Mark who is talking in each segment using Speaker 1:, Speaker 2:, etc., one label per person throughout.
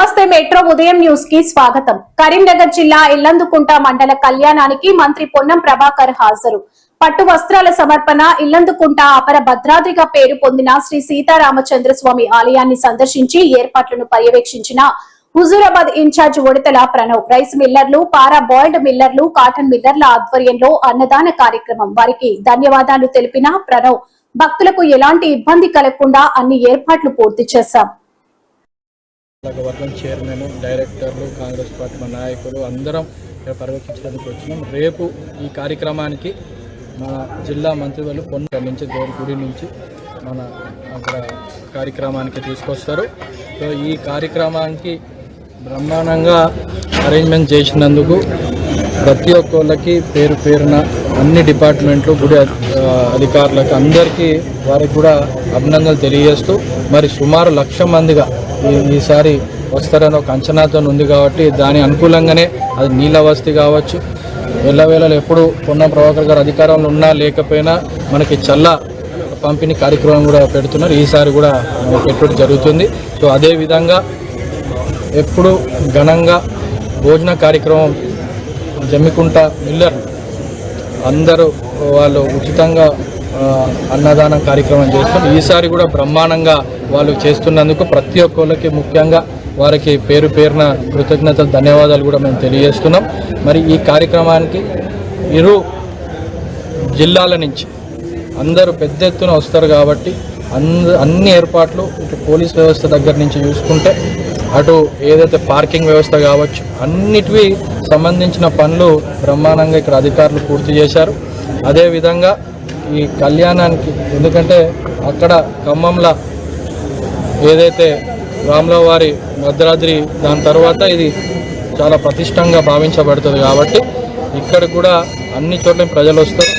Speaker 1: నమస్తే మెట్రో ఉదయం న్యూస్ కి స్వాగతం. కరీంనగర్ జిల్లా ఇల్లందుకుంట మండల కళ్యాణానికి మంత్రి పొన్నం ప్రభాకర్ హాజరు. పట్టు వస్త్రాల సమర్పణ. ఇల్లందుకుంట అపర భద్రాద్రిగా పేరు పొందిన శ్రీ సీతారామచంద్రస్వామి ఆలయాన్ని సందర్శించి ఏర్పాట్లను పర్యవేక్షించిన హుజూరాబాద్ ఇన్ఛార్జ్ ఉడతల ప్రణవ్. రైస్ మిల్లర్లు, పారా బాయిల్డ్ మిల్లర్లు, కాటన్ మిల్లర్ల ఆధ్వర్యంలో అన్నదాన కార్యక్రమం. వారికి ధన్యవాదాలు తెలిపిన ప్రణవ్, భక్తులకు ఎలాంటి ఇబ్బంది కలగకుండా అన్ని ఏర్పాట్లు పూర్తి చేశాం.
Speaker 2: వర్గం చైర్మన్, డైరెక్టర్లు, కాంగ్రెస్ పార్టీ నాయకులు అందరం పర్యవేక్షించడానికి వచ్చినాం. రేపు ఈ కార్యక్రమానికి మన జిల్లా మంత్రివర్యులు పొన్నం నుంచి గుడి నుంచి మన అక్కడ కార్యక్రమానికి తీసుకొస్తారు. సో ఈ కార్యక్రమానికి బ్రహ్మాండంగా అరేంజ్మెంట్ చేసినందుకు ప్రతి ఒక్కళ్ళకి పేరు పేరున అన్ని డిపార్ట్మెంట్లు, గుడి అధికారులకు అందరికీ వారికి కూడా అభినందనలు తెలియజేస్తూ, మరి సుమారు 1,00,000 మందిగా ఈసారి వస్తారని ఒక అంచనాతో ఉంది కాబట్టి దాని అనుకూలంగానే అది నీళ్ళ వసతి కావచ్చు, వెళ్ళవేళలు ఎప్పుడు పొన్నం ప్రభాకర్ గారు అధికారంలో ఉన్నా లేకపోయినా మనకి చల్ల పంపిణీ కార్యక్రమం కూడా పెడుతున్నారు. ఈసారి కూడా పెట్టడం జరుగుతుంది. సో అదేవిధంగా ఎప్పుడు ఘనంగా భోజన కార్యక్రమం జమ్మికుంట మిల్లర్ అందరూ వాళ్ళు ఉచితంగా అన్నదానం కార్యక్రమం చేస్తాం. ఈసారి కూడా బ్రహ్మాండంగా వాళ్ళు చేస్తున్నందుకు ప్రతి ఒక్కళ్ళకి ముఖ్యంగా వారికి పేరు పేరున కృతజ్ఞతలు, ధన్యవాదాలు కూడా మేము తెలియజేస్తున్నాం. మరి ఈ కార్యక్రమానికి ఇరు జిల్లాల నుంచి అందరూ పెద్ద ఎత్తున వస్తారు కాబట్టి అన్ని ఏర్పాట్లు ఇటు పోలీస్ వ్యవస్థ దగ్గర నుంచి చూసుకుంటే అటు ఏదైతే పార్కింగ్ వ్యవస్థ కావచ్చు అన్నిటివి సంబంధించిన పనులు బ్రహ్మాండంగా ఇక్కడ అధికారులు పూర్తి చేశారు. అదేవిధంగా ఈ కళ్యాణానికి, ఎందుకంటే అక్కడ ఖమ్మంలో ఏదైతే రాములవారి భద్రాద్రి దాని తర్వాత ఇది చాలా ప్రతిష్టంగా భావించబడుతుంది కాబట్టి ఇక్కడ కూడా అన్ని చోట్ల ప్రజలు వస్తారు.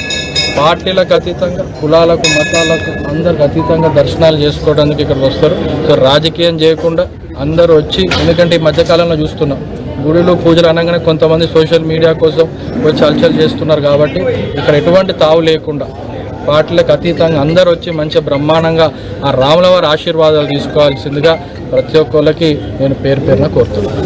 Speaker 2: పార్టీలకు అతీతంగా, కులాలకు, మతాలకు అందరికి అతీతంగా దర్శనాలు చేసుకోవడానికి ఇక్కడికి వస్తారు. సో రాజకీయం చేయకుండా అందరూ వచ్చి, ఎందుకంటే ఈ మధ్యకాలంలో చూస్తున్నాం గుడిలో పూజలు అనగానే కొంతమంది సోషల్ మీడియా కోసం వచ్చి హల్చల్ చేస్తున్నారు. కాబట్టి ఇక్కడ ఎటువంటి తావు లేకుండా పార్టీలకు అతీతంగా అందరూ వచ్చి మంచిగా బ్రహ్మాండంగా ఆ రాములవారి ఆశీర్వాదాలు తీసుకోవాల్సిందిగా ప్రతి ఒక్కళ్ళకి నేను పేరు పేరున కోరుతున్నాను.